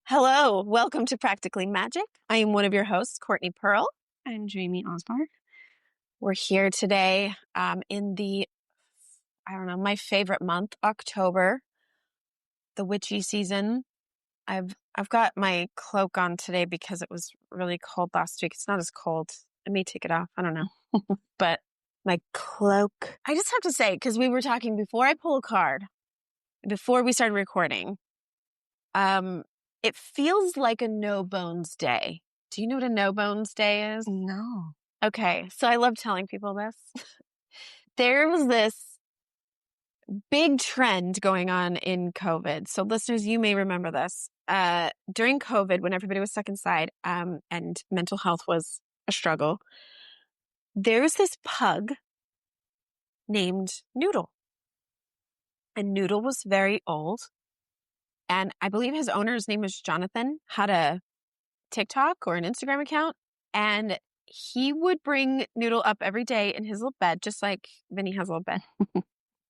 Hello, welcome to Practically Magic. I am one of your hosts, Courtney Pearl. And Jaime Osbahr. We're here today in my favorite month, October, the witchy season. I've got my cloak on today because it was really cold last week. It's not as cold. I may take it off. I don't know. But my cloak. I just have to say, because we were talking before I pull a card, before we started recording, it feels like a no bones day. Do you know what a no bones day is? No. Okay, so I love telling people this. There was this big trend going on in COVID. So listeners, you may remember this. During COVID, when everybody was stuck inside and mental health was a struggle, there's this pug named Noodle. And Noodle was very old. And I believe his owner's name was Jonathan, had a TikTok or an Instagram account. And he would bring Noodle up every day in his little bed, just like Vinny has a little bed.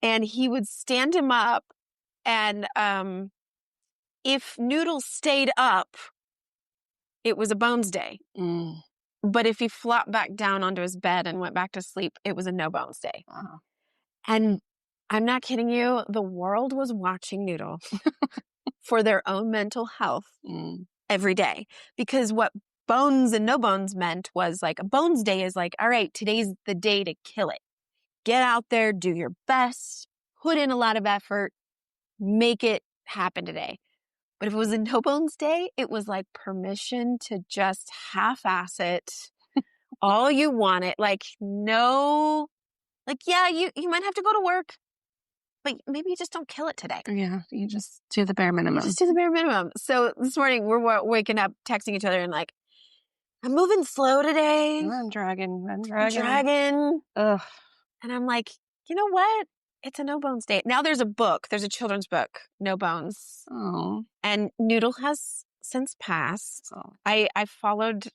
And he would stand him up. And if Noodle stayed up, it was a bones day. Mm. But if he flopped back down onto his bed and went back to sleep, it was a no bones day. Wow. And I'm not kidding you. The world was watching Noodle for their own mental health every day. Because what bones and no bones meant was like a bones day is like, all right, today's the day to kill it. Get out there, do your best, put in a lot of effort, make it happen today. But if it was a no bones day, it was like permission to just half-ass it. All you want it. Like, no, like, yeah, you might have to go to work, but maybe you just don't kill it today. Yeah, you just do the bare minimum. Just do the bare minimum. So this morning we're waking up, texting each other and like, I'm moving slow today. I'm dragging. Ugh. And I'm like, you know what? It's a no bones day. Now there's a book. There's a children's book, No Bones. Oh. And Noodle has since passed. Oh. I followed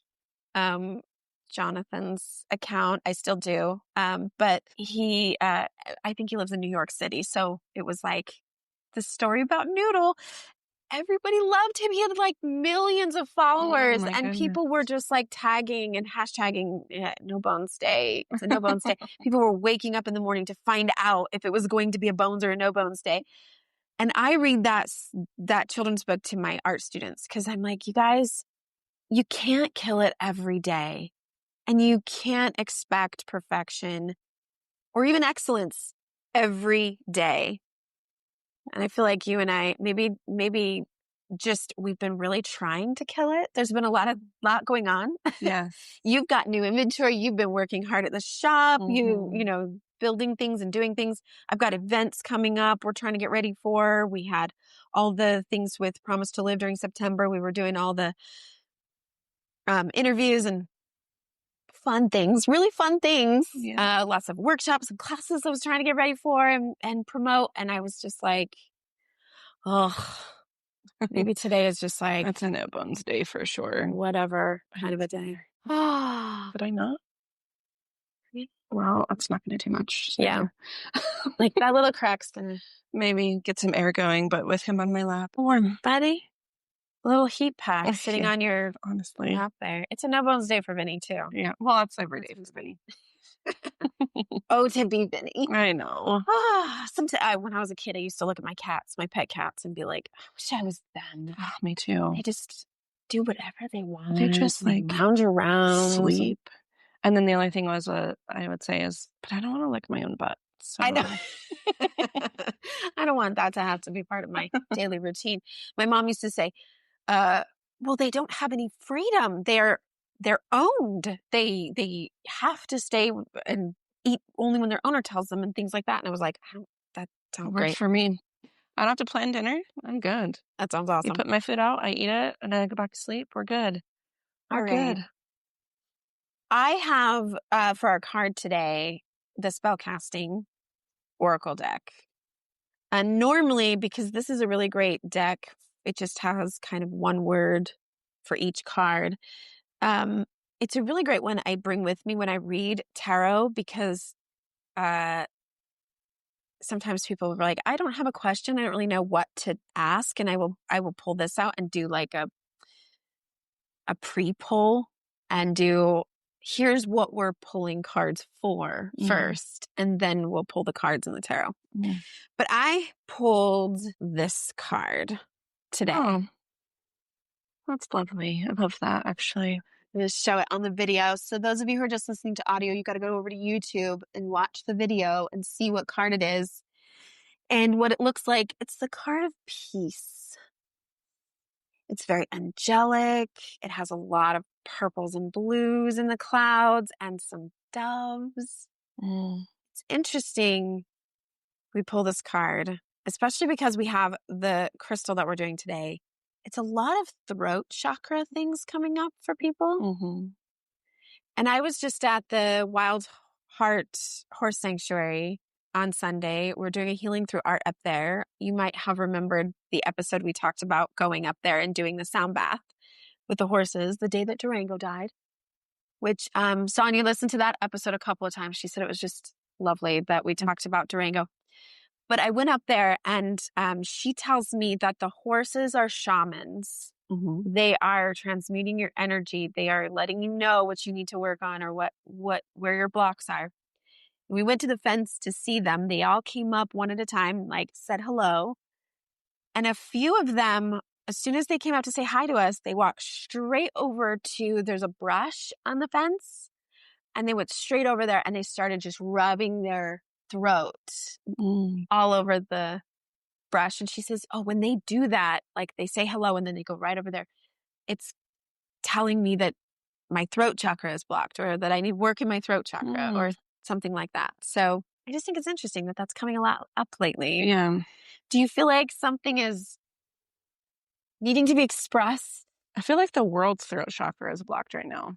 Jonathan's account. I still do. But he, I think he lives in New York City. So it was like the story about Noodle. Everybody loved him. He had like millions of followers and goodness. People were just like tagging and hashtagging No Bones Day. It's a No Bones Day. People were waking up in the morning to find out if it was going to be a bones or a no bones day. And I read that children's book to my art students because I'm like, you guys, you can't kill it every day. And you can't expect perfection or even excellence every day. And I feel like you and I, maybe just, we've been really trying to kill it. There's been a lot going on. Yeah. You've got new inventory. You've been working hard at the shop. You know, building things and doing things. I've got events coming up. We're trying to get ready for. We had all the things with Promise to Live during September. We were doing all the interviews and fun things, really fun things. Yeah. Lots of workshops and classes I was trying to get ready for and promote. And I was just like, oh, maybe today is just like. That's a no bones day for sure. Whatever kind of a day. Did I not? Yeah. Well, that's not going to do much. So. Yeah. Like that little crack's gonna. Maybe get some air going, but with him on my lap. Warm, buddy. A little heat pack sitting Yeah, on your honestly lap there. It's a no bones day for Vinny too. Yeah. Well, that's every day for Vinny. Oh, to be Vinny. I know. Sometimes when I was a kid, I used to look at my cats, my pet cats, and be like, I wish I was them. Oh, me too. They just do whatever they want. They just like lounge around, sleep. And then the only thing was, I would say is, but I don't want to lick my own butt. So. I know. I don't want that to have to be part of my daily routine. My mom used to say, well, they don't have any freedom. They're owned. They have to stay and eat only when their owner tells them and things like that. And I was like, that sounds great for me. I don't have to plan dinner. I'm good. That sounds awesome. You put my food out, I eat it, and then I go back to sleep. We're good. We're good. I have for our card today the spellcasting oracle deck. And normally, because this is a really great deck, it just has kind of one word for each card. It's a really great one I bring with me when I read tarot because sometimes people are like, I don't have a question. I don't really know what to ask. And I will pull this out and do like a pre-pull and do, here's what we're pulling cards for first. And then we'll pull the cards in the tarot. But I pulled this card today. Oh, that's lovely. I love that, actually. I'm going to show it on the video. So those of you who are just listening to audio, you got to go over to YouTube and watch the video and see what card it is and what it looks like. It's the card of peace. It's very angelic. It has a lot of purples and blues in the clouds and some doves. It's interesting we pull this card, especially because we have the crystal that we're doing today. It's a lot of throat chakra things coming up for people. And I was just at the Wild Heart Horse Sanctuary on Sunday. We're doing a healing through art up there. You might have remembered the episode we talked about going up there and doing the sound bath with the horses the day that Durango died, which Sonia listened to that episode a couple of times. She said it was just lovely that we talked about Durango. But I went up there and she tells me that the horses are shamans. They are transmuting your energy. They are letting you know what you need to work on or where your blocks are. We went to the fence to see them. They all came up one at a time, like said hello. And a few of them, as soon as they came out to say hi to us, they walked straight over to, there's a brush on the fence. And they went straight over there and they started just rubbing their throat all over the brush. And she says, oh, when they do that, like they say hello and then they go right over there, it's telling me that my throat chakra is blocked or that I need work in my throat chakra or something like that. So I just think it's interesting that that's coming a lot up lately. Yeah. Do you feel like something is needing to be expressed? I feel like the world's throat chakra is blocked right now.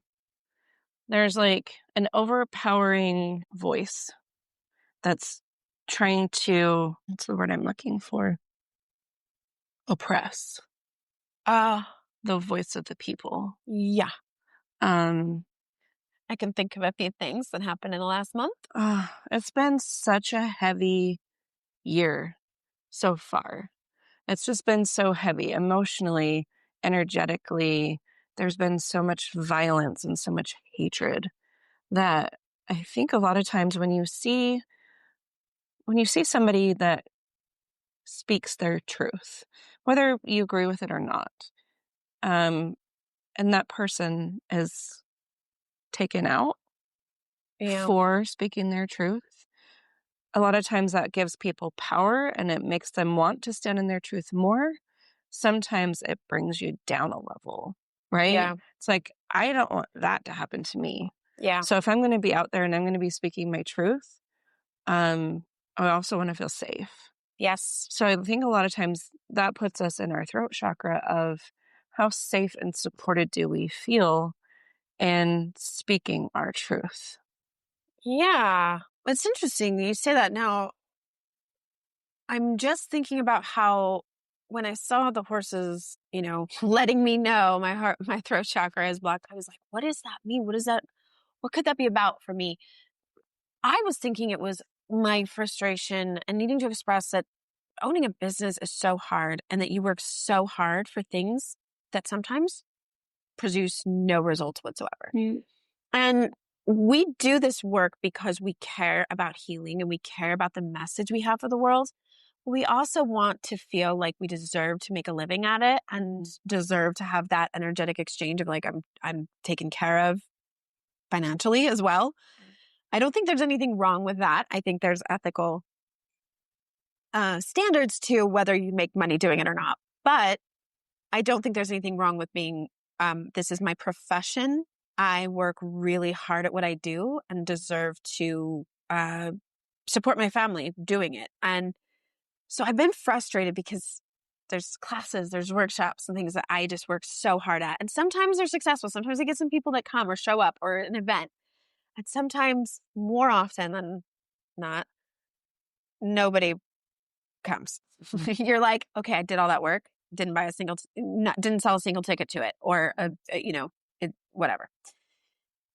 There's like an overpowering voice that's trying to, what's the word I'm looking for? Oppress. The voice of the people. Yeah. I can think of a few things that happened in the last month. It's been such a heavy year so far. It's just been so heavy emotionally, energetically. There's been so much violence and so much hatred that I think a lot of times when you see somebody that speaks their truth, whether you agree with it or not, and that person is taken out for speaking their truth, a lot of times that gives people power and it makes them want to stand in their truth more. Sometimes it brings you down a level, right? Yeah. It's like, I don't want that to happen to me. Yeah. So if I'm going to be out there and I'm going to be speaking my truth, I also want to feel safe. Yes. So I think a lot of times that puts us in our throat chakra of how safe and supported do we feel in speaking our truth. Yeah. It's interesting you say that now. I'm just thinking about how when I saw the horses, letting me know my throat chakra is blocked, I was like, what does that mean? What could that be about for me? I was thinking it was my frustration and needing to express that owning a business is so hard and that you work so hard for things that sometimes produce no results whatsoever. And we do this work because we care about healing and we care about the message we have for the world. We also want to feel like we deserve to make a living at it and deserve to have that energetic exchange of like, I'm taken care of financially as well. I don't think there's anything wrong with that. I think there's ethical standards to whether you make money doing it or not. But I don't think there's anything wrong with being, this is my profession. I work really hard at what I do and deserve to support my family doing it. And so I've been frustrated because there's classes, there's workshops and things that I just work so hard at. And sometimes they're successful. Sometimes I get some people that come or show up or an event. And sometimes more often than not, nobody comes. You're like, okay, I did all that work. Didn't didn't sell a single ticket to it or, whatever.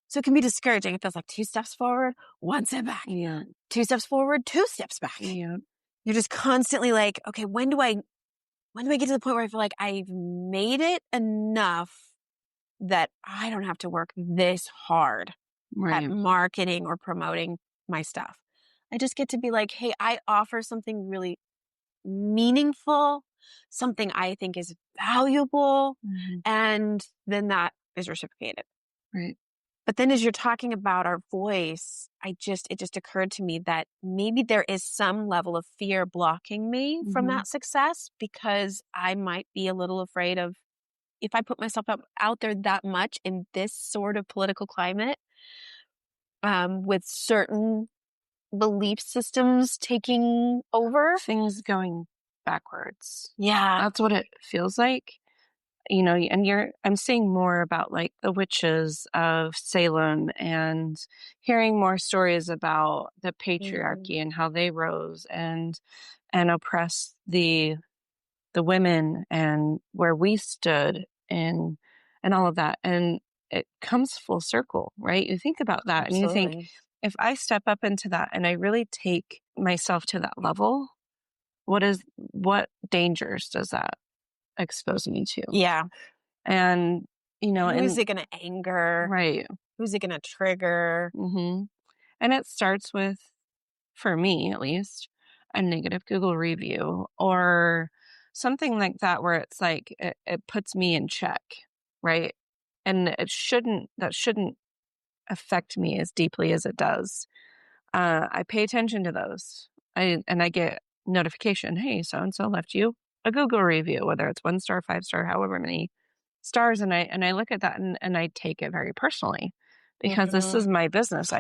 So it can be discouraging. It feels like 2 steps forward, 1 step back. Yeah. 2 steps forward, 2 steps back. Yeah. you're just constantly like, okay, when do I get to the point where I feel like I've made it enough that I don't have to work this hard at Right. marketing or promoting my stuff? I just get to be like, hey, I offer something really meaningful, something I think is valuable, and then that is reciprocated. Right. But then as you're talking about our voice, it just occurred to me that maybe there is some level of fear blocking me from that success, because I might be a little afraid of, if I put myself out there that much in this sort of political climate, with certain belief systems taking over. Things going backwards. Yeah. That's what it feels like. You know, and I'm seeing more about like the witches of Salem and hearing more stories about the patriarchy and how they rose and oppressed the women and where we stood and all of that. And it comes full circle, right? You think about that and you think, if I step up into that and I really take myself to that level, what dangers does that expose me to? Yeah. And, you know, who's it going to anger? Right. Who's it going to trigger? And it starts with, for me at least, a negative Google review or something like that, where it's like, it puts me in check. Right. And that shouldn't affect me as deeply as it does. I pay attention to those. I get notification, hey, so-and-so left you a Google review, whether it's 1 star, 5 star, however many stars. And I look at that and I take it very personally, because this is my business.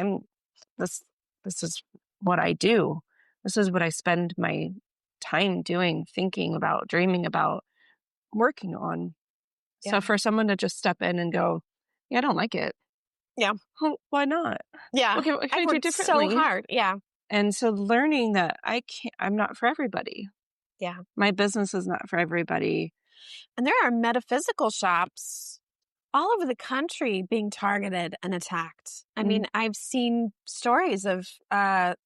This is what I do. This is what I spend my time doing, thinking about, dreaming about, working on. Yeah. So for someone to just step in and go, yeah, I don't like it. Yeah. Well, why not? Yeah. What can I do differently? So hard. Yeah. And so learning that I'm not for everybody. Yeah. My business is not for everybody. And there are metaphysical shops all over the country being targeted and attacked. I mean, I've seen stories of, there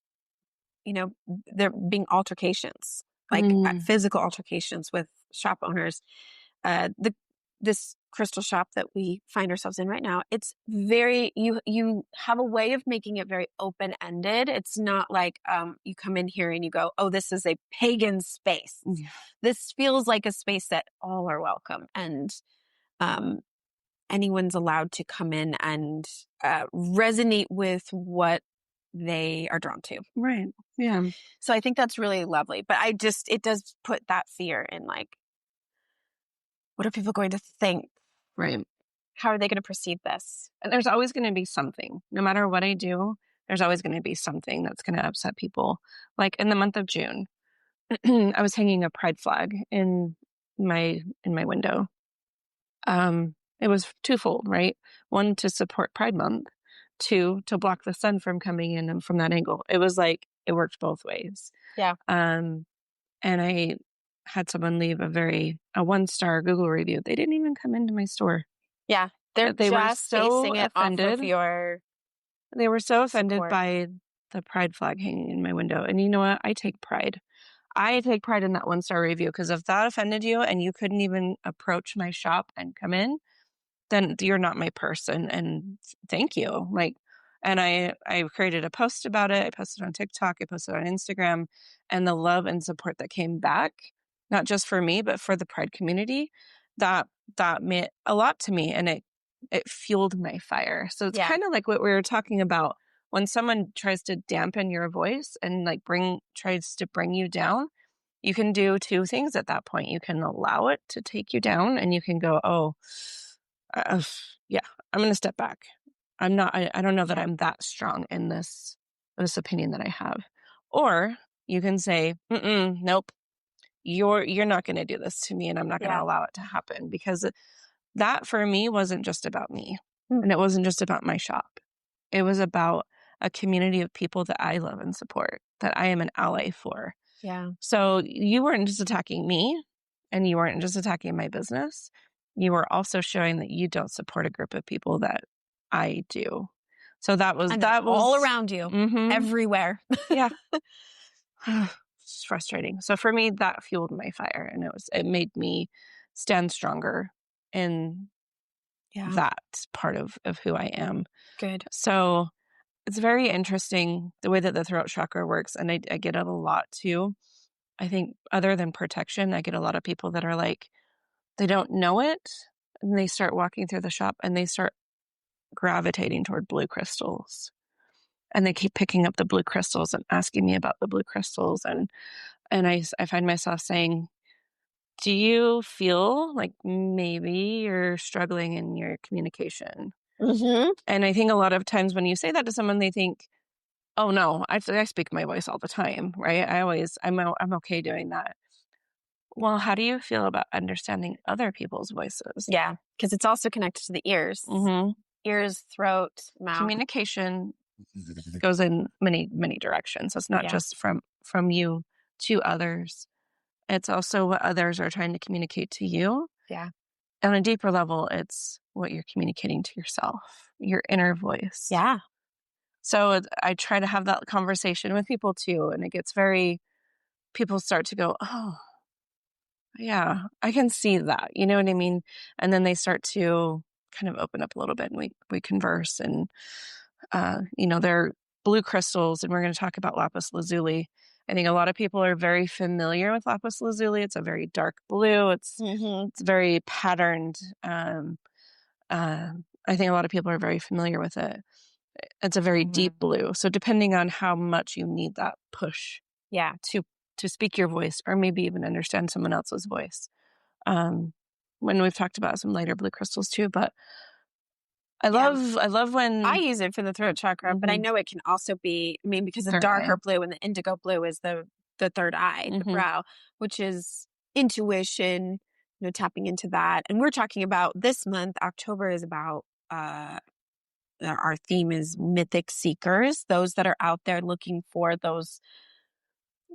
being altercations, like physical altercations with shop owners. This crystal shop that we find ourselves in right now, it's very, you have a way of making it very open-ended. It's not like you come in here and you go, oh, this is a pagan space. Yeah. This feels like a space that all are welcome, and anyone's allowed to come in and resonate with what they are drawn to. Right. Yeah. So I think that's really lovely. But it does put that fear in, like, what are people going to think? Right. How are they going to perceive this? And there's always going to be something. No matter what I do, there's always going to be something that's going to upset people. Like in the month of June, I was hanging a pride flag in my window. It was twofold, right? 1, to support Pride Month. 2, to block the sun from coming in and from that angle. It was like, it worked both ways. Yeah. And I had someone leave a 1 star Google review. They didn't even come into my store. Yeah. They were so basing it offended. off of your They were so offended support. by the pride flag hanging in my window. And you know what? I take pride. I take pride in that 1 star review, because if that offended you and you couldn't even approach my shop and come in, then you're not my person. And thank you. And I created a post about it. I posted on TikTok. I posted on Instagram, and the love and support that came back, not just for me, but for the Pride community, that meant a lot to me, and it fueled my fire. So it's kind of like what we were talking about. When someone tries to dampen your voice and tries to bring you down, you can do 2 things at that point. You can allow it to take you down, and you can go, oh, yeah, I'm going to step back. I don't know that I'm that strong in this opinion that I have. Or you can say, nope, you're not going to do this to me, and I'm not going to allow it to happen, because that for me wasn't just about me, and it wasn't just about my shop. It was about a community of people that I love and support, that I am an ally for. Yeah. So you weren't just attacking me, and you weren't just attacking my business. You were also showing that you don't support a group of people that I do. So that was all around you, everywhere. Yeah. It's frustrating. So for me, that fueled my fire, and it made me stand stronger in that part of who I am. Good. So it's very interesting the way that the throat chakra works, and I get it a lot too. I think other than protection, I get a lot of people that are like, they don't know it, and they start walking through the shop, and they start gravitating toward blue crystals. And they keep picking up the blue crystals and asking me about the blue crystals. And I find myself saying, do you feel like maybe you're struggling in your communication? Mm-hmm. And I think a lot of times when you say that to someone, they think, oh no, I speak my voice all the time, right? I'm okay doing that. Well, how do you feel about understanding other people's voices? Yeah, because it's also connected to the ears. Mm-hmm. Ears, throat, mouth. Communication goes in many, many directions. It's not just from you to others. It's also what others are trying to communicate to you. Yeah. On a deeper level, it's what you're communicating to yourself, your inner voice. Yeah. So I try to have that conversation with people too. And it gets people start to go, oh, yeah, I can see that. You know what I mean? And then they start to kind of open up a little bit, and we converse, and, they're blue crystals, and we're going to talk about Lapis Lazuli. I think a lot of people are very familiar with Lapis Lazuli. It's a very dark blue. It's very patterned. I think a lot of people are very familiar with it. It's a very deep blue. So depending on how much you need that push, to speak your voice, or maybe even understand someone else's voice. When we've talked about some lighter blue crystals too, but I love when I use it for the throat chakra, but I know it can also be, because the darker blue and the indigo blue is the third eye, the brow, which is intuition, tapping into that. And we're talking about this month, October is about, our theme is mythic seekers, those that are out there looking for those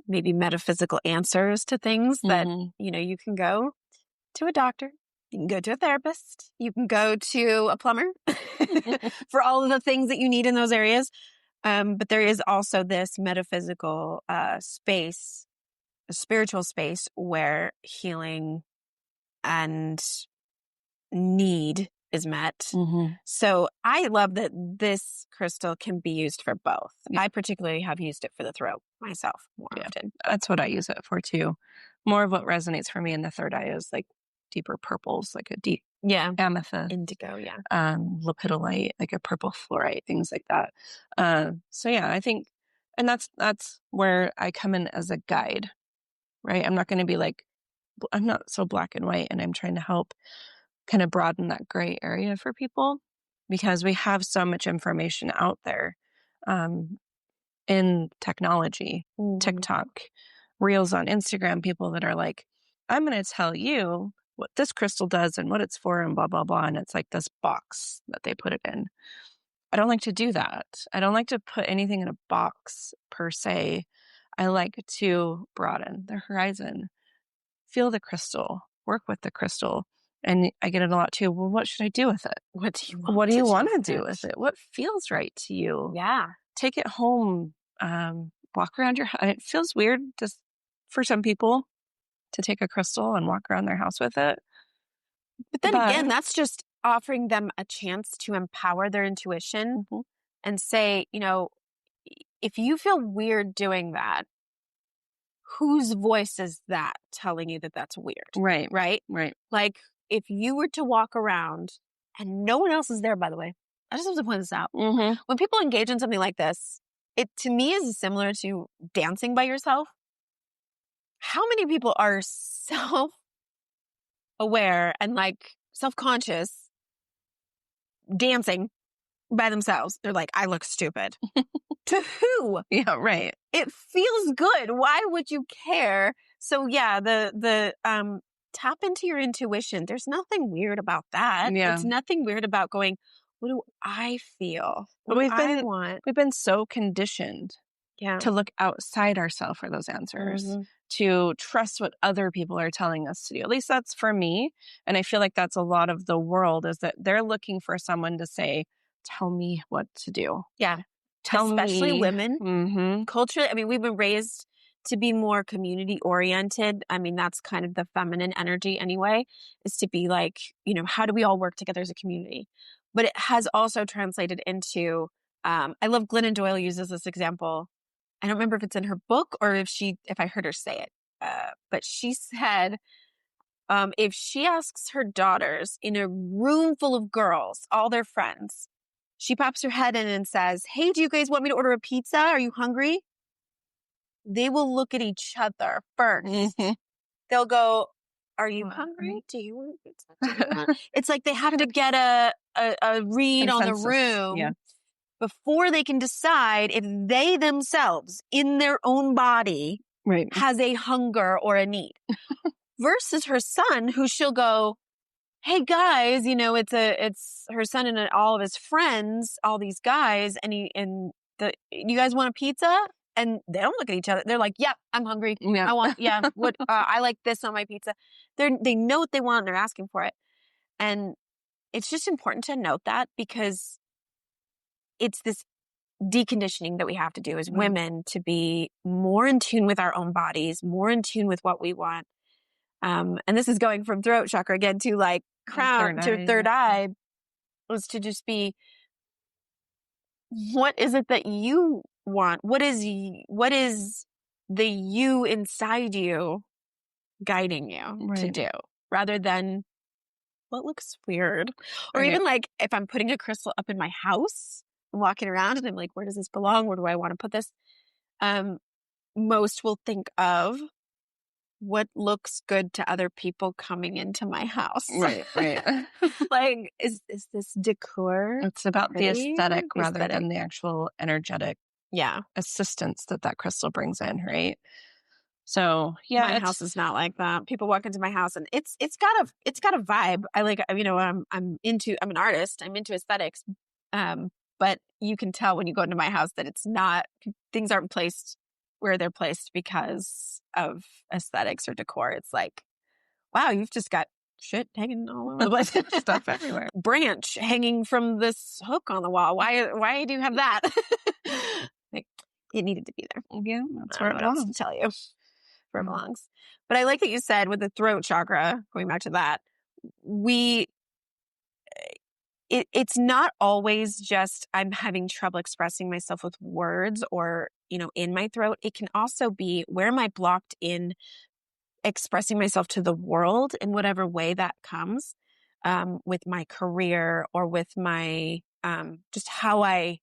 maybe metaphysical answers to things that, you can go to a doctor. You can go to a therapist. You can go to a plumber for all of the things that you need in those areas. But there is also this metaphysical space, a spiritual space where healing and need is met. So I love that this crystal can be used for both. I particularly have used it for the throat myself more often. That's what I use it for too. More of what resonates for me in the third eye is like deeper purples, like a deep amethyst, indigo, lepidolite, like a purple fluorite, things like that. So I think, and that's where I come in as a guide, right? I'm not going to be like, I'm not so black and white, and I'm trying to help kind of broaden that gray area for people, because we have so much information out there in technology, TikTok, reels on Instagram, people that are like, I'm going to tell you what this crystal does and what it's for and blah, blah, blah. And it's like this box that they put it in. I don't like to do that. I don't like to put anything in a box per se. I like to broaden the horizon, feel the crystal, work with the crystal. And I get it a lot too. Well, what should I do with it? What do you want to do with it? What feels right to you? Yeah. Take it home. Walk around your house. It feels weird just for some people to take a crystal and walk around their house with it. But then again, that's just offering them a chance to empower their intuition and say, if you feel weird doing that, whose voice is that telling you that that's weird? Right. Like, if you were to walk around and no one else is there, by the way, I just have to point this out. When people engage in something like this, it to me is similar to dancing by yourself. How many people are self-aware and self-conscious dancing by themselves? They're like, I look stupid. To who? Yeah, right. It feels good. Why would you care? So the tap into your intuition. There's nothing weird about that. Yeah. It's nothing weird about going, what do I feel? What But do I want? We've been so conditioned to look outside ourselves for those answers, to trust what other people are telling us to do. At least that's for me. And I feel like that's a lot of the world, is that they're looking for someone to say, tell me what to do. Yeah. Especially women. Culturally, we've been raised to be more community oriented. I mean, that's kind of the feminine energy anyway, is to be like, you know, how do we all work together as a community? But it has also translated into, I love Glennon Doyle uses this example. I don't remember if it's in her book or if I heard her say it. But she said, if she asks her daughters in a room full of girls, all their friends, she pops her head in and says, "Hey, do you guys want me to order a pizza? Are you hungry?" They will look at each other first. Mm-hmm. They'll go, "Are you hungry? Do you want pizza? Do you want?" It's like they have to get a read on the room before they can decide if they themselves, in their own body, has a hunger or a need. Versus her son, who she'll go, "Hey guys, you know, it's her son and all of his friends, all these guys, and you guys want a pizza?" And they don't look at each other. They're like, "Yep, I'm hungry. Yeah. I want, what, I like this on my pizza." They know what they want and they're asking for it. And it's just important to note that, because it's this deconditioning that we have to do as women to be more in tune with our own bodies, more in tune with what we want. And this is going from throat chakra again to like crown to third eye, was to just be, what is it that you want? What is the you inside you guiding you to do, rather than what looks weird? Or even like if I'm putting a crystal up in my house, I'm walking around and I'm like, where does this belong? Where do I want to put this? Most will think of what looks good to other people coming into my house. Right. Like, is this decor? It's about the aesthetic rather Aesthetic. than the actual energetic assistance that crystal brings in, right? So yeah, my house is not like that. People walk into my house and it's got a vibe. I like, you know, I'm an artist. I'm into aesthetics. But you can tell when you go into my house that it's not, things aren't placed where they're placed because of aesthetics or decor. It's like, wow, you've just got shit hanging all over the place. Stuff everywhere. Branch hanging from this hook on the wall. Why do you have that? Like, it needed to be there. Yeah, that's where it belongs. belongs. To tell you where it belongs. But I like that you said with the throat chakra, going back to that, it's not always just I'm having trouble expressing myself with words or, you know, in my throat. It can also be, where am I blocked in expressing myself to the world in whatever way that comes, with my career or with my, just how I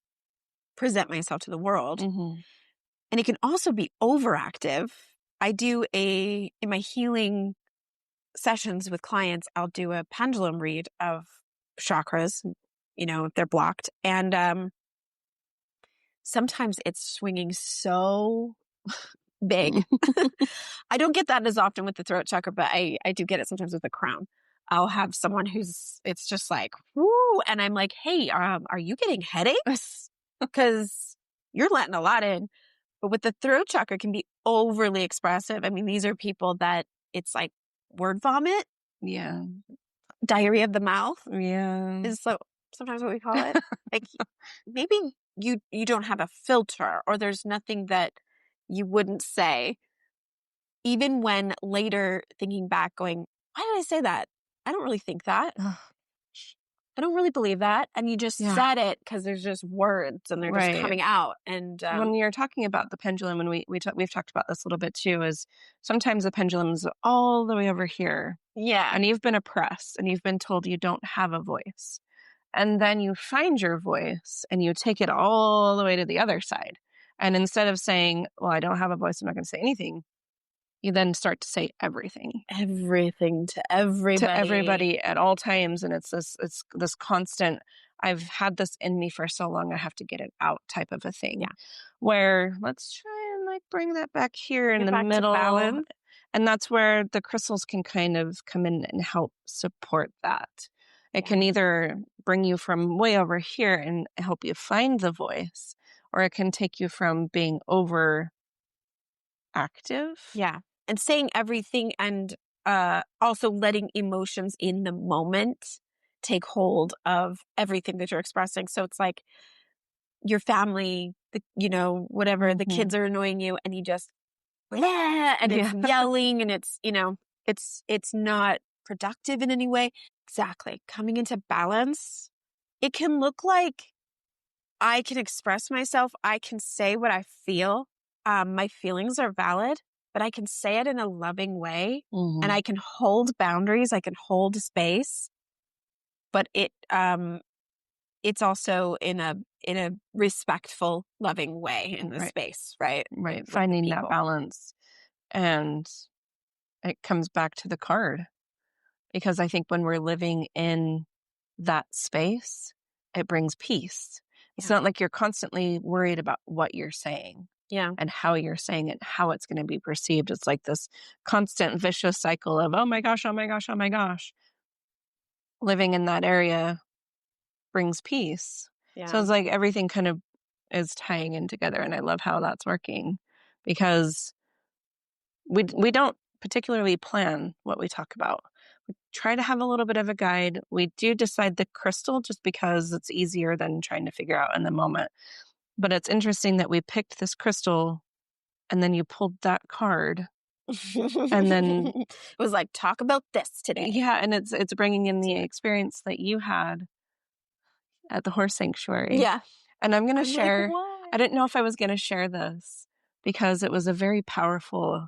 present myself to the world. Mm-hmm. And it can also be overactive. I do in my healing sessions with clients, I'll do a pendulum read of chakras, you know, if they're blocked. And sometimes it's swinging so big. I don't get that as often with the throat chakra, but I do get it sometimes with the crown. I'll have someone it's just like, whoo. And I'm like, hey, are you getting headaches? Because you're letting a lot in. But with the throat chakra, it can be overly expressive. I mean, these are people that it's like word vomit. Yeah. Diarrhea of the mouth. Yeah. Is sometimes what we call it. Like, maybe you don't have a filter, or there's nothing that you wouldn't say. Even when later thinking back going, why did I say that? I don't really think that. I don't really believe that. And you just said it because there's just words and they're just coming out. And when you're talking about the pendulum, and we've talked about this a little bit too, is sometimes the pendulum's all the way over here. Yeah. And you've been oppressed and you've been told you don't have a voice. And then you find your voice and you take it all the way to the other side. And instead of saying, well, I don't have a voice, I'm not going to say anything, you then start to say everything. Everything to everybody. To everybody at all times. And it's this constant, I've had this in me for so long, I have to get it out type of a thing. Yeah. Where let's try and like bring that back here in the middle. And that's where the crystals can kind of come in and help support that. It can either bring you from way over here and help you find the voice, or it can take you from being over active. Yeah. And saying everything, and also letting emotions in the moment take hold of everything that you're expressing. So it's like your family, whatever, the kids are annoying you, and you just blah, and it's Yeah. yelling, and it's, it's not productive in any way. Exactly. Coming into balance, it can look like I can express myself. I can say what I feel. My feelings are valid, but I can say it in a loving way, and I can hold boundaries. I can hold space, but it's also in a respectful, loving way in the Right. space, right? Right. With the Finding that people. balance. And it comes back to the card, because I think when we're living in that space, it brings peace. It's Yeah. not like you're constantly worried about what you're saying Yeah. and how you're saying it, how it's going to be perceived. It's like this constant vicious cycle of, oh my gosh, oh my gosh, oh my gosh. Living in that area brings peace. So Yeah. it's like everything kind of is tying in together. And I love how that's working, because we don't particularly plan what we talk about. We try to have a little bit of a guide. We do decide the crystal just because it's easier than trying to figure out in the moment. But it's interesting that we picked this crystal and then you pulled that card, and then It was like, talk about this today. yeah, and it's bringing in the experience that you had at the horse sanctuary. Yeah. And I'm going to I'm like, share, why? I didn't know if I was going to share this because it was a very powerful,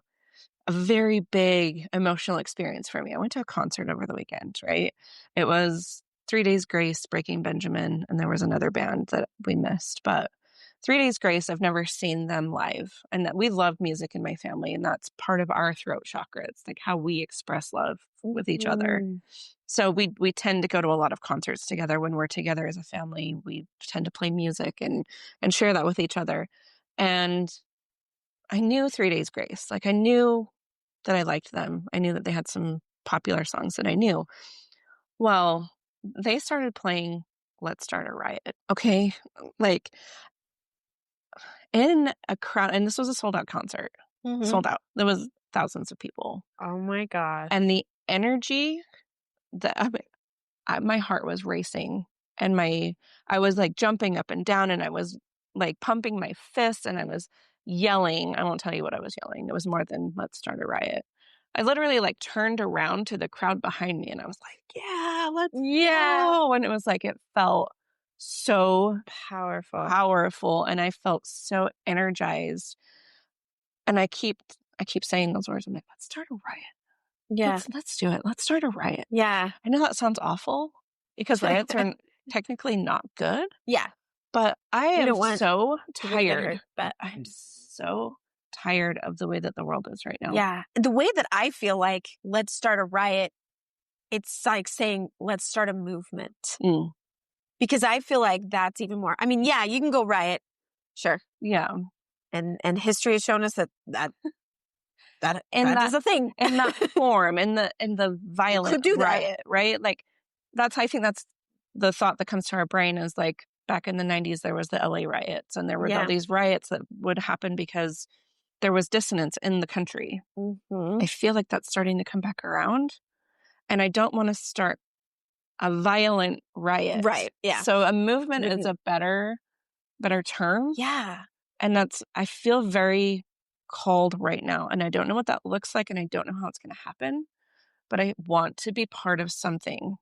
a very big emotional experience for me. I went to a concert over the weekend, right? It was 3 Days Grace, Breaking Benjamin, and there was another band that we missed. But 3 Days Grace, I've never seen them live. And that we love music in my family, and that's part of our throat chakra. It's like how we express love with each other. So we tend to go to a lot of concerts together. When we're together as a family, we tend to play music and share that with each other. And I knew 3 Days Grace. Like, I knew that I liked them. I knew that they had some popular songs that I knew. Well, they started playing Let's Start a Riot. Okay. Like, in a crowd, and this was a sold out concert. Sold out. There was thousands of people. Oh my gosh. And the energy that my heart was racing, and I was like jumping up and down, and I was like pumping my fists, and I was yelling. I won't tell you what I was yelling. It was more than Let's Start a Riot. I literally like turned around to the crowd behind me, and I was like, yeah, let's go. And it was like, it felt so powerful, and I felt so energized. And I keep saying those words. I'm like, let's start a riot. Yeah. Let's do it. Let's start a riot. Yeah. I know that sounds awful, because riots are technically not good. Yeah. But I am so to get tired. hurt, but I'm so tired of the way that the world is right now. yeah. The way that I feel like let's start a riot, it's like saying let's start a movement. Because I feel like that's even more. I mean, yeah, you can go riot. Sure. Yeah. And history has shown us that is a thing. In that form, in the violent riot, right? Like, I think that's the thought that comes to our brain, is like, back in the 90s, there was the LA riots, and there were all these riots that would happen because there was dissonance in the country. I feel like that's starting to come back around, and I don't want to start a violent riot. Right. Yeah. So a movement is a better term. Yeah. And I feel very called right now, and I don't know what that looks like, and I don't know how it's going to happen, but I want to be part of something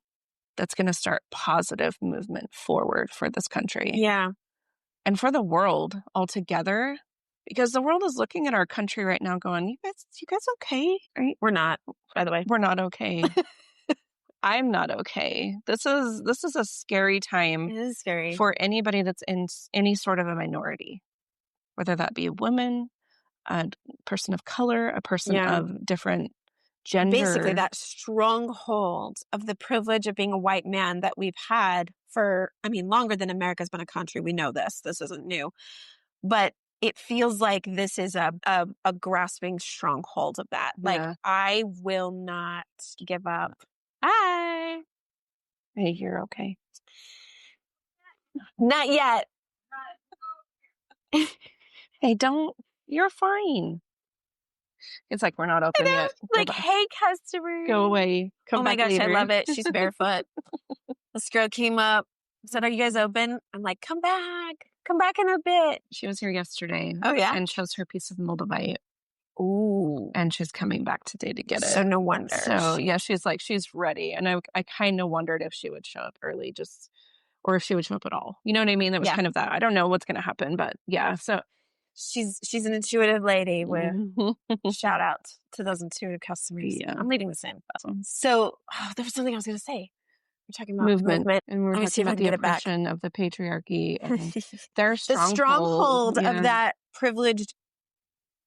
that's going to start positive movement forward for this country. Yeah. And for the world altogether, because the world is looking at our country right now going, you guys okay? Right? We're not, by the way. We're not okay. I'm not okay. This is a scary time. It is scary for anybody that's in any sort of a minority, whether that be a woman, a person of color, a person of different gender. Basically, that stronghold of the privilege of being a white man that we've had for, longer than America's been a country. We know this. This isn't new. But it feels like this is a grasping stronghold of that. Like, I will not give up. Hi. Hey, you're okay. Not yet. Hey, you're fine. It's like, we're not open yet. Like, hey, customer. Go away. Come back later. Oh my gosh, I love it. She's barefoot. This girl came up, said, are you guys open? I'm like, come back. Come back in a bit. She was here yesterday. Oh, yeah? And shows her piece of moldavite. Ooh. And she's coming back today to get it. So no wonder. So yeah, she's like, she's ready. And I kind of wondered if she would show up early or if she would show up at all. You know what I mean? That was kind of that. I don't know what's going to happen, but yeah. So she's an intuitive lady with shout out to those intuitive customers. Yeah. I'm leading this in. So there was something I was going to say. We're talking about movement. And we're talking about the oppression of the patriarchy and their the stronghold of that privileged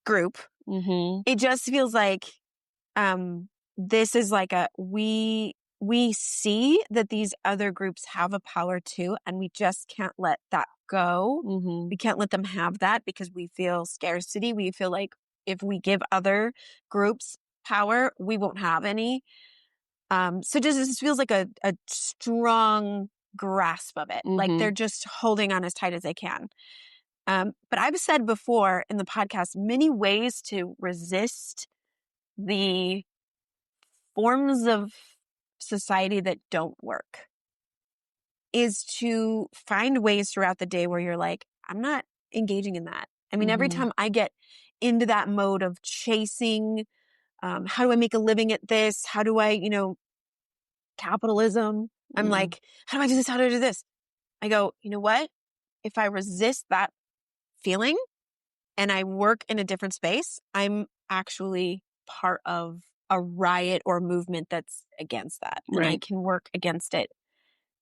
group. It just feels like this is like we see that these other groups have a power too, and we just can't let that go. We can't let them have that because we feel scarcity. We feel like if we give other groups power, we won't have any. So this feels like a strong grasp of it. Like they're just holding on as tight as they can. But I've said before in the podcast, many ways to resist the forms of society that don't work is to find ways throughout the day where you're like, I'm not engaging in that. I mean, every time I get into that mode of chasing, how do I make a living at this? How do I, capitalism. I'm like, how do I do this? How do I do this? I go, you know what? If I resist that feeling and I work in a different space, I'm actually part of a riot or movement that's against that. And I can work against it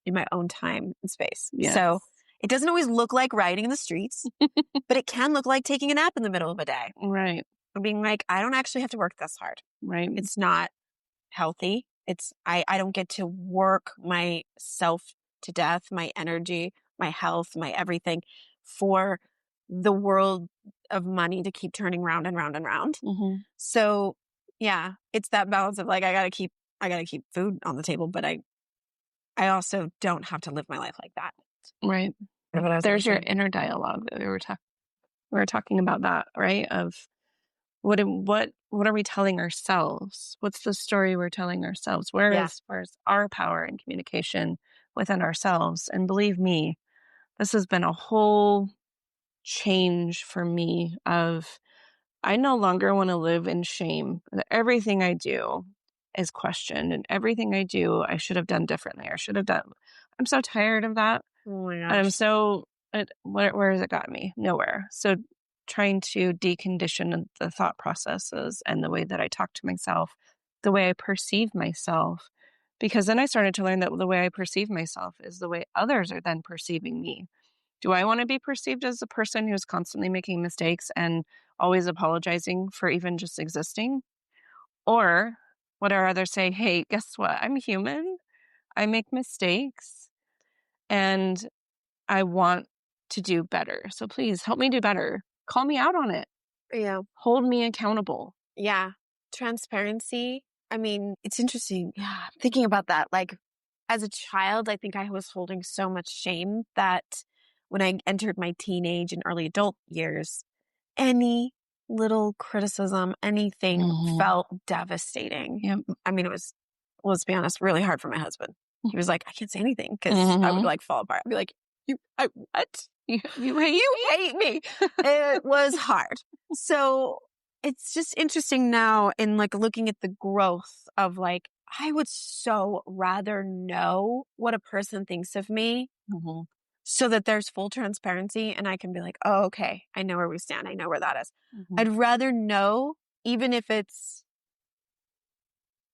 in my own time and space. Yes. So it doesn't always look like rioting in the streets, but it can look like taking a nap in the middle of a day. Right. And being like, I don't actually have to work this hard. Right. It's not healthy. I don't get to work myself to death, my energy, my health, my everything for the world of money to keep turning round and round and round. So yeah, it's that balance of like, I gotta keep food on the table, but I also don't have to live my life like that. Right. There's your inner dialogue that we were talking about that, right? Of what are we telling ourselves? What's the story we're telling ourselves? Where's our power and communication within ourselves? And believe me, this has been a whole change for me of I no longer want to live in shame. Everything I do is questioned, and everything I do, I should have done differently. I'm so tired of that. Oh my gosh. And I'm so, where has it got me? Nowhere. So trying to decondition the thought processes and the way that I talk to myself, the way I perceive myself, because then I started to learn that the way I perceive myself is the way others are then perceiving me. Do I want to be perceived as a person who's constantly making mistakes and always apologizing for even just existing? Or would I rather say, hey, guess what? I'm human. I make mistakes and I want to do better. So please help me do better. Call me out on it. Yeah. Hold me accountable. Yeah. Transparency. I mean, it's interesting. Yeah. Thinking about that. Like as a child, I think I was holding so much shame that when I entered my teenage and early adult years, any little criticism, anything felt devastating. Yep. I mean, it was, let's be honest, really hard for my husband. He was like, I can't say anything because I would like fall apart. I'd be like, what? You hate me. It was hard. So it's just interesting now in like looking at the growth of like, I would so rather know what a person thinks of me so that there's full transparency and I can be like, oh, okay, I know where we stand. I know where that is. I'd rather know, even if it's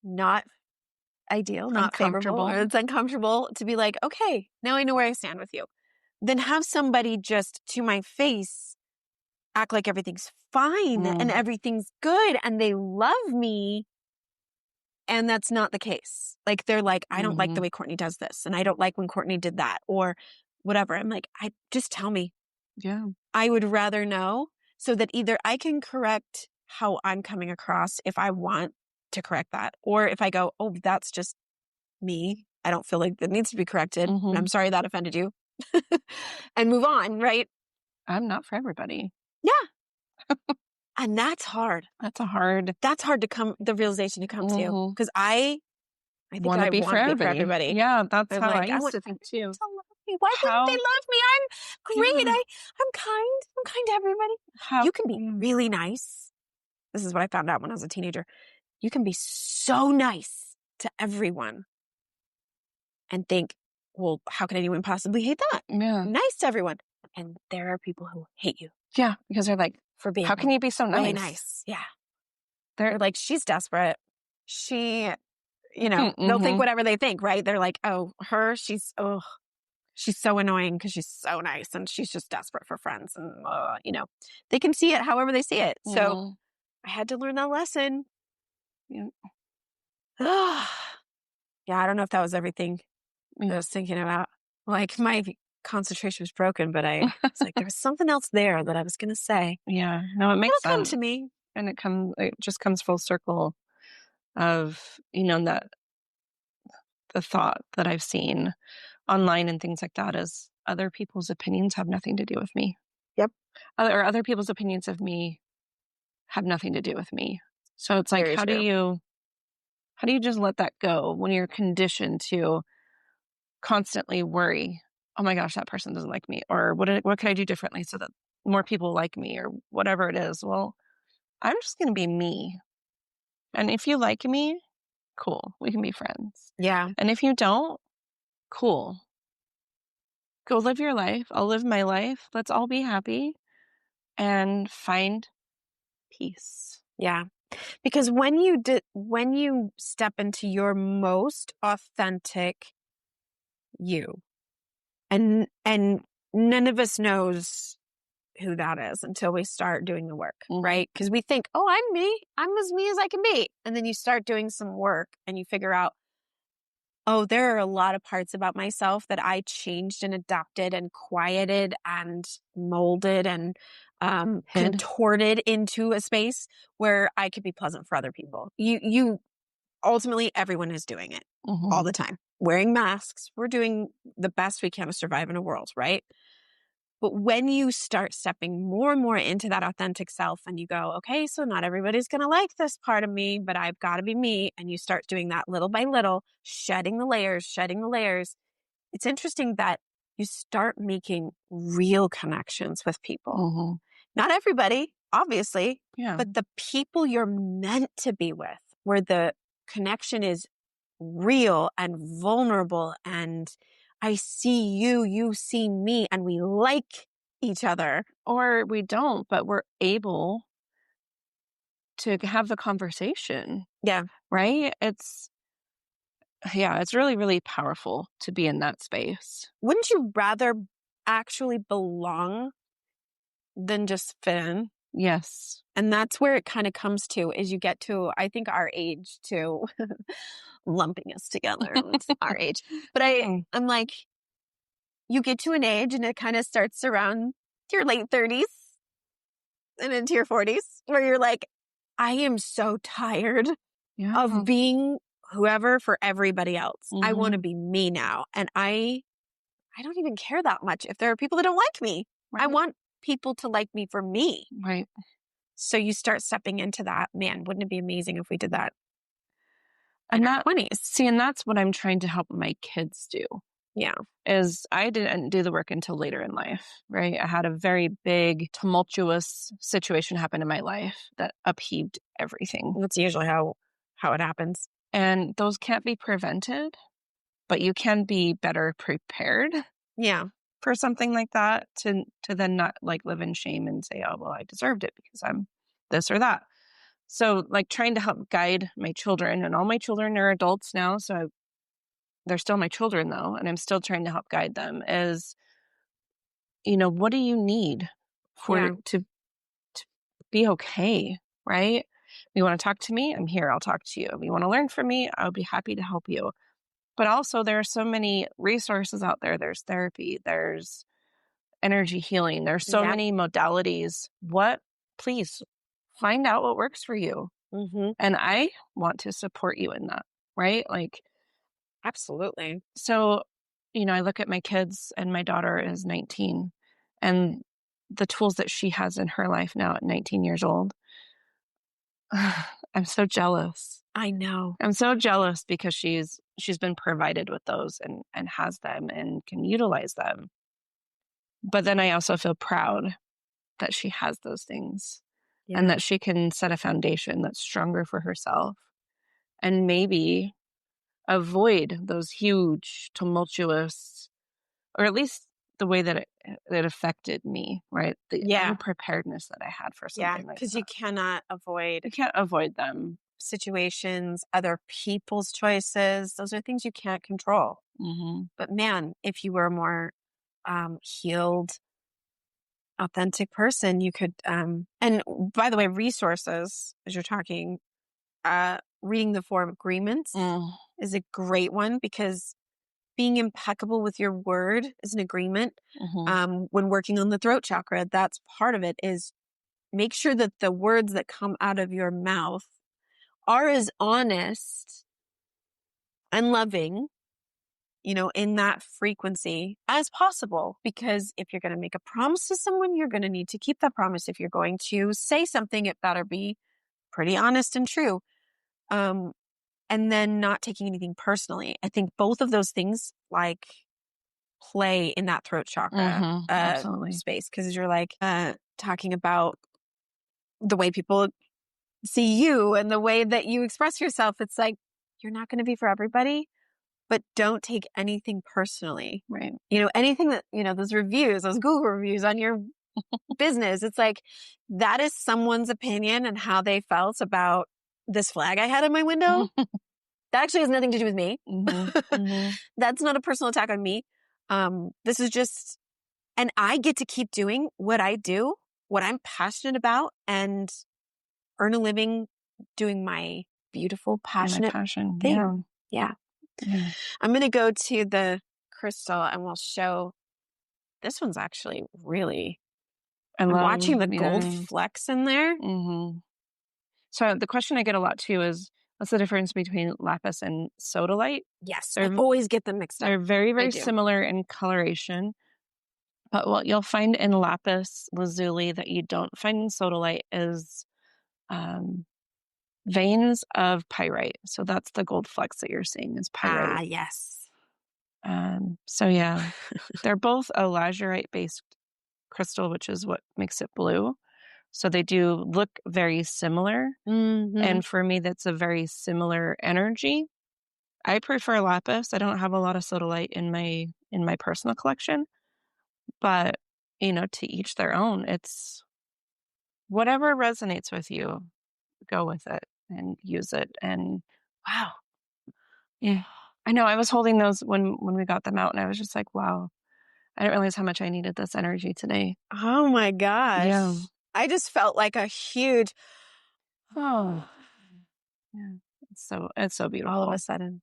not ideal, not favorable, or it's uncomfortable, to be like, okay, now I know where I stand with you. Then have somebody just to my face act like everything's fine and everything's good and they love me. And that's not the case. Like they're like, I don't like the way Courtney does this. And I don't like when Courtney did that or whatever. I'm like, just tell me. Yeah. I would rather know so that either I can correct how I'm coming across if I want to correct that. Or if I go, oh, that's just me. I don't feel like that needs to be corrected. And I'm sorry that offended you. And move on, right? I'm not for everybody. Yeah. And that's hard. That's hard to come, the realization to come to. Because I think want to be for everybody. Yeah, that's I'm how like, I used to think too. Why wouldn't they love me? I'm great. I'm kind. I'm kind to everybody. You can be really nice this is what I found out when I was a teenager. You can be so nice to everyone and think, well, how can anyone possibly hate that? Yeah. Nice to everyone. And there are people who hate you. Yeah. Because they're like, for being how can you be so nice? really nice? Yeah. They're like, she's desperate. She, they'll think whatever they think, right? They're like, oh, she's so annoying because she's so nice and she's just desperate for friends. And, they can see it however they see it. So I had to learn that lesson. Yeah. Yeah, I don't know if that was everything I was thinking about. Like, my concentration was broken, but I was like, there was something else there that I was going to say. Yeah. No, it makes sense. It'll come to me. And it just comes full circle of, that the thought that I've seen online and things like that is other people's opinions have nothing to do with me. Yep. Or other people's opinions of me have nothing to do with me. So it's like, how do you just let that go when you're conditioned to constantly worry, oh my gosh, that person doesn't like me, or what could I do differently so that more people like me, or whatever it is. Well, I'm just going to be me. And if you like me, cool, we can be friends. Yeah. And if you don't, cool. Go live your life. I'll live my life. Let's all be happy and find peace. Yeah. Because when you step into your most authentic you, and none of us knows who that is until we start doing the work, right? Because we think, oh, I'm me. I'm as me as I can be. And then you start doing some work and you figure out, oh, there are a lot of parts about myself that I changed and adapted and quieted and molded and contorted into a space where I could be pleasant for other people. You ultimately, everyone is doing it all the time. Wearing masks, we're doing the best we can to survive in a world, right? But when you start stepping more and more into that authentic self and you go, okay, so not everybody's going to like this part of me, but I've got to be me. And you start doing that little by little, shedding the layers. It's interesting that you start making real connections with people. Not everybody, obviously, but the people you're meant to be with, where the connection is real and vulnerable and I see you, you see me, and we like each other. Or we don't, but we're able to have the conversation. Yeah. Right? It's really, really powerful to be in that space. Wouldn't you rather actually belong than just fit in? Yes. And that's where it kind of comes to, is you get to, I think, our age to lumping us together. It's our age. But I'm like, you get to an age and it kind of starts around your late 30s and into your 40s where you're like, I am so tired of being whoever for everybody else. I want to be me now. And I don't even care that much if there are people that don't like me. Right. I want people to like me for me. Right. So you start stepping into that. Man, wouldn't it be amazing if we did that? And that 20s. See, and that's what I'm trying to help my kids do. Yeah. Is I didn't do the work until later in life, right? I had a very big, tumultuous situation happen in my life that upheaved everything. That's usually how it happens. And those can't be prevented, but you can be better prepared. Yeah. For something like that to then not like live in shame and say, oh, well, I deserved it because I'm this or that. So like trying to help guide my children, and all my children are adults now. So they're still my children though. And I'm still trying to help guide them is, what do you need to be okay? Right. You want to talk to me? I'm here. I'll talk to you. You want to learn from me? I'll be happy to help you. But also there are so many resources out there. There's therapy, there's energy healing. There's so many modalities. Please find out what works for you. And I want to support you in that, right? Like, absolutely. So, I look at my kids and my daughter is 19 and the tools that she has in her life now at 19 years old. I'm so jealous. I know. I'm so jealous because she's been provided with those and has them and can utilize them. But then I also feel proud that she has those things and that she can set a foundation that's stronger for herself and maybe avoid those huge, tumultuous, or at least the way that it affected me, right? The unpreparedness that I had for something like that. Because you cannot avoid You can't avoid them. situations, other people's choices. Those are things you can't control. Mm-hmm. But man, if you were a more healed, authentic person, you could, and by the way, resources, as you're talking, reading the Four Agreements is a great one, because being impeccable with your word is an agreement. When working on the throat chakra, that's part of it, is make sure that the words that come out of your mouth are as honest and loving, in that frequency as possible. Because if you're going to make a promise to someone, you're going to need to keep that promise. If you're going to say something, it better be pretty honest and true. And then not taking anything personally. I think both of those things play in that throat chakra space, because you're talking about the way people see you and the way that you express yourself. It's like, you're not going to be for everybody, but don't take anything personally. Right. Anything that, those reviews, those Google reviews on your business, it's like, that is someone's opinion and how they felt about this flag I had in my window. That actually has nothing to do with me. That's not a personal attack on me. This is just, and I get to keep doing what I do, what I'm passionate about, and earn a living doing my beautiful, passionate thing. Yeah. I'm going to go to the crystal and we'll show, this one's actually really, I'm watching the gold flecks in there. So the question I get a lot too is, what's the difference between lapis and sodalite? Yes, I always get them mixed up. They're very, very similar in coloration. But what you'll find in lapis lazuli that you don't find in sodalite is veins of pyrite. So that's the gold flecks that you're seeing is pyrite. Ah, yes. So yeah, they're both a lazurite-based crystal, which is what makes it blue. So they do look very similar. And for me, that's a very similar energy. I prefer lapis. I don't have a lot of sodalite in my personal collection, but to each their own. It's whatever resonates with you, go with it and use it. And wow. Yeah. I know I was holding those when we got them out, and I was just like, wow, I didn't realize how much I needed this energy today. Oh my gosh. Yeah. I just felt like a huge, yeah. It's so beautiful. All of a sudden.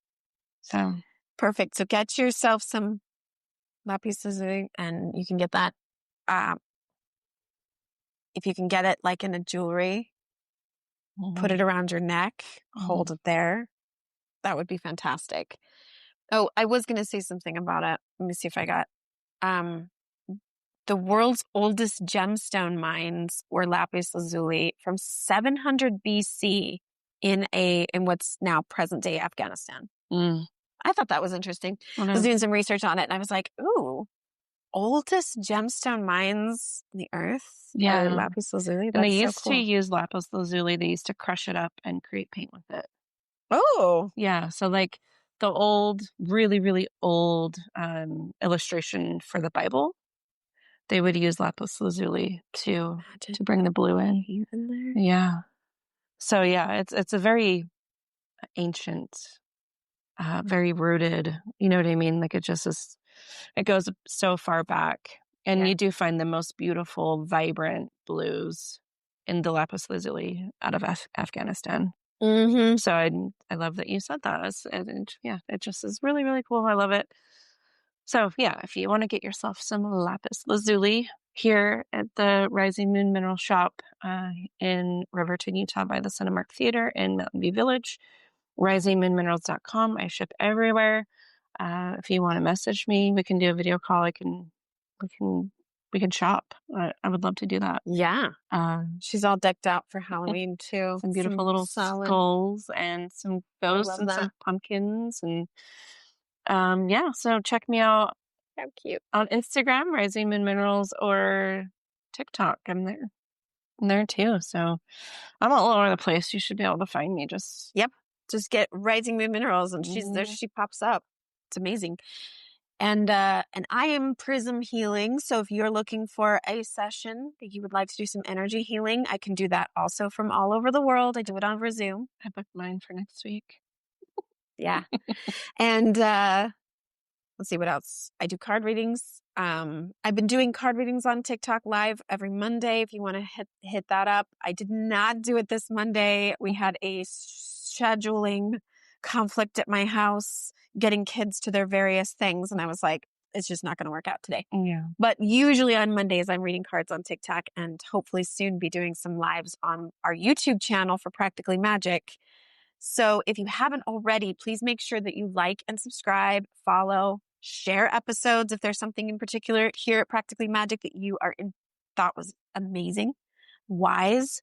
So perfect. So get yourself some Lapis Lazuli, and you can get that. If you can get it in a jewelry, put it around your neck, hold it there. That would be fantastic. Oh, I was going to say something about it. Let me see if I got, the world's oldest gemstone mines were Lapis Lazuli from 700 BC in what's now present day Afghanistan. I thought that was interesting. I was doing some research on it, and I was like, ooh, oldest gemstone mines on the earth are Lapis Lazuli. And they used to use Lapis Lazuli. They used to crush it up and create paint with it. Oh. Yeah. So the old, really, really old illustration for the Bible, they would use Lapis Lazuli to bring the blue in. Even there? Yeah. So yeah, it's a very ancient, very rooted, you know what I mean? It just is, it goes so far back. And you do find the most beautiful, vibrant blues in the Lapis Lazuli out of Afghanistan. So I love that you said that. It just is really, really cool. I love it. So yeah, if you want to get yourself some Lapis Lazuli here at the Rising Moon Mineral Shop in Riverton, Utah by the Cinemark Theater in Mountain View Village, risingmoonminerals.com. I ship everywhere. If you want to message me, we can do a video call. We can shop. I would love to do that. Yeah. She's all decked out for Halloween too. Some beautiful little skulls and some ghosts and some pumpkins. And so check me out. How cute. On Instagram, Rising Moon Minerals, or TikTok. I'm there. there too. So I'm all over the place. You should be able to find me. Just Just get Rising Moon Minerals and she's there. She pops up. It's amazing. And I am Prism Healing. So if you're looking for a session that you would like to do some energy healing, I can do that also from all over the world. I do it over Zoom. I booked mine for next week. Yeah. And let's see what else. I do card readings. I've been doing card readings on TikTok live every Monday. If you want to hit that up. I did not do it this Monday. We had a scheduling conflict at my house, getting kids to their various things. And I was like, it's just not going to work out today. Yeah. But usually on Mondays, I'm reading cards on TikTok and hopefully soon be doing some lives on our YouTube channel for Practically Magic. So if you haven't already, please make sure that you like and subscribe, follow, share episodes if there's something in particular here at Practically Magic that you thought was amazing, wise.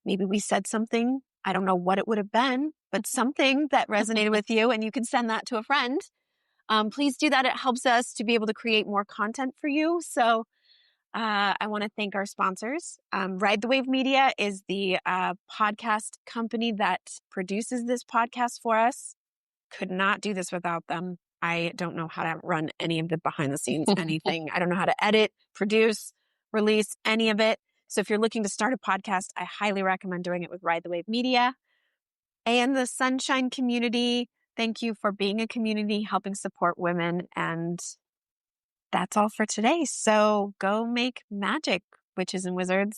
Maybe we said something, I don't know what it would have been, but something that resonated with you, and you can send that to a friend. Please do that. It helps us to be able to create more content for you. So I want to thank our sponsors. Ride the Wave Media is the podcast company that produces this podcast for us. Could not do this without them. I don't know how to run any of the behind the scenes, anything. I don't know how to edit, produce, release any of it. So if you're looking to start a podcast, I highly recommend doing it with Ride the Wave Media. And the Sunshine Community. Thank you for being a community, helping support women. And that's all for today. So go make magic, witches and wizards.